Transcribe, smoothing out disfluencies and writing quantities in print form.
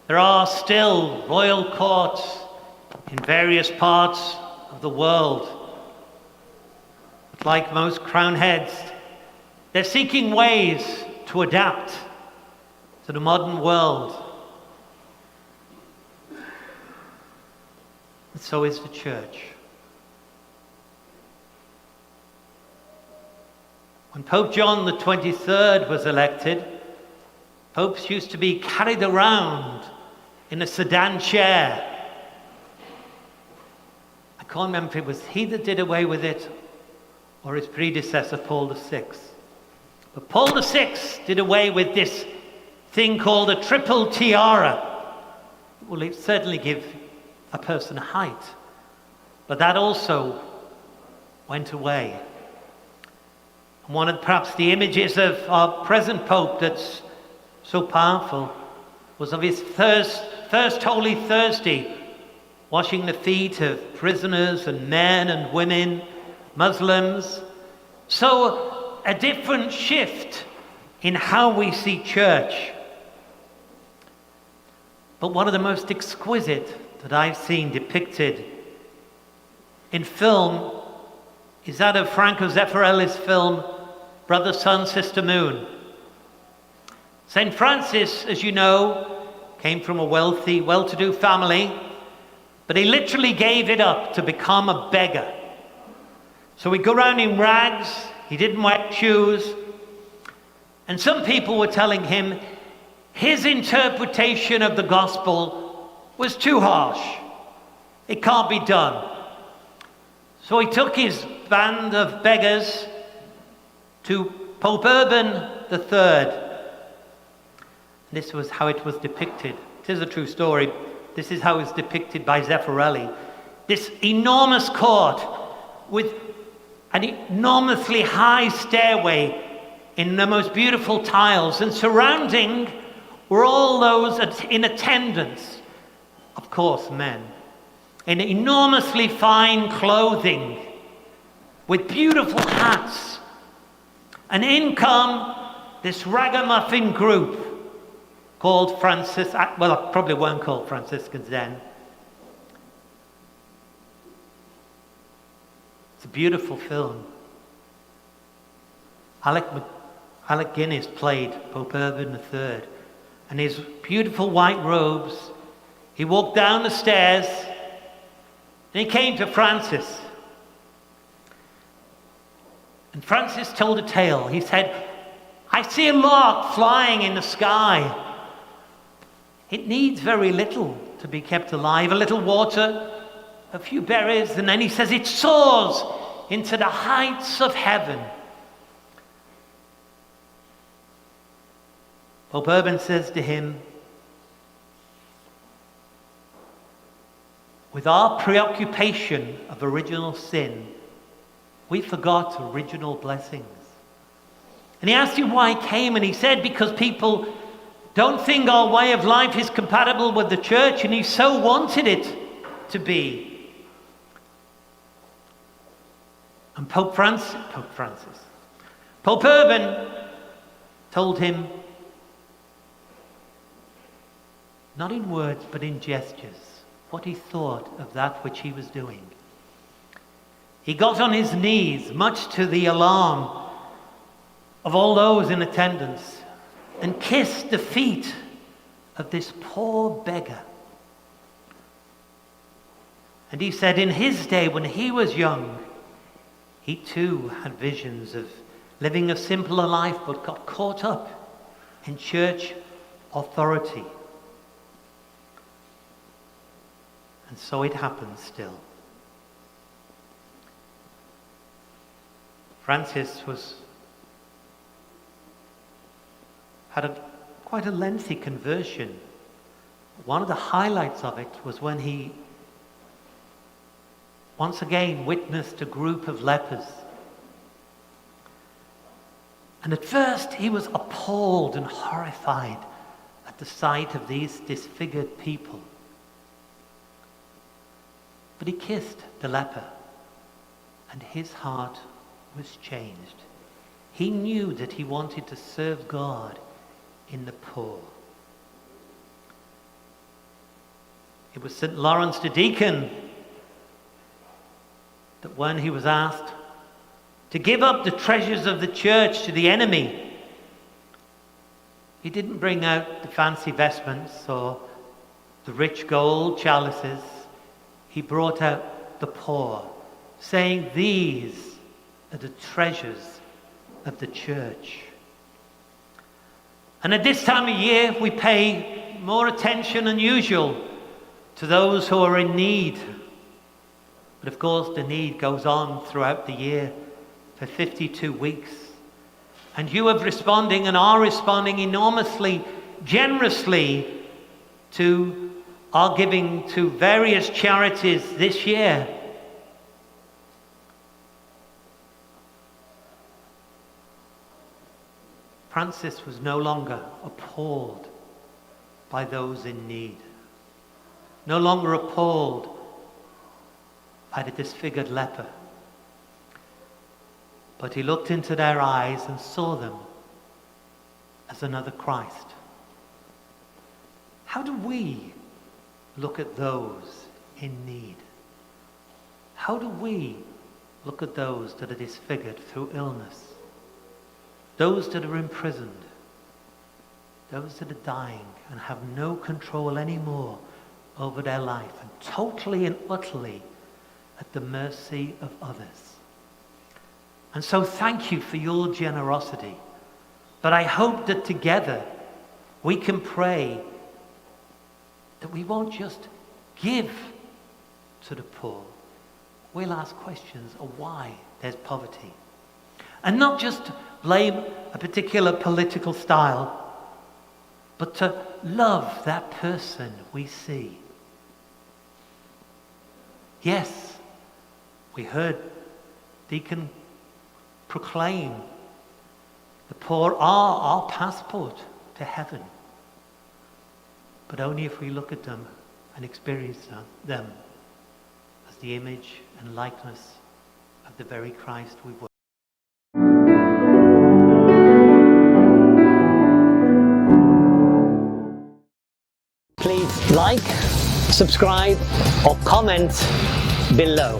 There are still royal courts in various parts of the world. But like most crown heads, they're seeking ways to adapt to the modern world. And so is the church. When Pope John the 23rd was elected, popes used to be carried around in a sedan chair. I can't remember if it was he that did away with it or his predecessor, Paul VI. But Paul VI did away with this thing called a triple tiara. Well, it certainly give a person a height, but that also went away. And one of perhaps the images of our present Pope that's so powerful was of his first Holy Thursday, washing the feet of prisoners and men and women, Muslims. So a different shift in how we see church. But one of the most exquisite that I've seen depicted in film is that of Franco Zeffirelli's film, Brother, Sun, Sister, Moon. St. Francis, as you know, came from a wealthy, well-to-do family, but he literally gave it up to become a beggar. So he'd go around in rags, he didn't wear shoes, and some people were telling him his interpretation of the gospel was too harsh. It can't be done. So he took his band of beggars to Pope Urban III. This was how it was depicted. It is a true story. This is how it was depicted by Zeffirelli. This enormous court with an enormously high stairway in the most beautiful tiles, and surrounding were all those in attendance, of course men, in enormously fine clothing, with beautiful hats. And in come this ragamuffin group called well, probably weren't called Franciscans then. It's a beautiful film. Alec Guinness played Pope Urban III. And his beautiful white robes, he walked down the stairs and he came to Francis. And Francis told a tale. He said, I see a lark flying in the sky. It needs very little to be kept alive. A little water, a few berries, and then he says it soars into the heights of heaven. Pope Urban says to him, with our preoccupation of original sin, we forgot original blessings. And he asked him why he came, and he said, because people don't think our way of life is compatible with the church, and he so wanted it to be. And Pope Urban told him, not in words but in gestures, what he thought of that which he was doing. He got on his knees, much to the alarm of all those in attendance, and kissed the feet of this poor beggar. And he said in his day, when he was young, he too had visions of living a simpler life, but got caught up in church authority. And so it happens still. Francis had quite a lengthy conversion. One of the highlights of it was when he once again witnessed a group of lepers. And at first he was appalled and horrified at the sight of these disfigured people. But he kissed the leper, and his heart was changed. He knew that he wanted to serve God in the poor. It was St. Lawrence the Deacon that when he was asked to give up the treasures of the church to the enemy, he didn't bring out the fancy vestments or the rich gold chalices. He brought out the poor, saying, "These are the treasures of the church." And at this time of year, we pay more attention than usual to those who are in need. But of course, the need goes on throughout the year for 52 weeks. And you are responding and are responding enormously, generously to our giving to various charities this year. Francis was no longer appalled by those in need, no longer appalled by the disfigured leper, but he looked into their eyes and saw them as another Christ. How do we look at those in need? How do we look at those that are disfigured through illness? Those that are imprisoned, those that are dying and have no control anymore over their life and totally and utterly at the mercy of others. And so thank you for your generosity. But I hope that together we can pray that we won't just give to the poor. We'll ask questions of why there's poverty. And not just blame a particular political style, but to love that person we see. Yes, we heard Deacon proclaim the poor are our passport to heaven, but only if we look at them and experience them as the image and likeness of the very Christ we worship. Please like, subscribe, or comment below.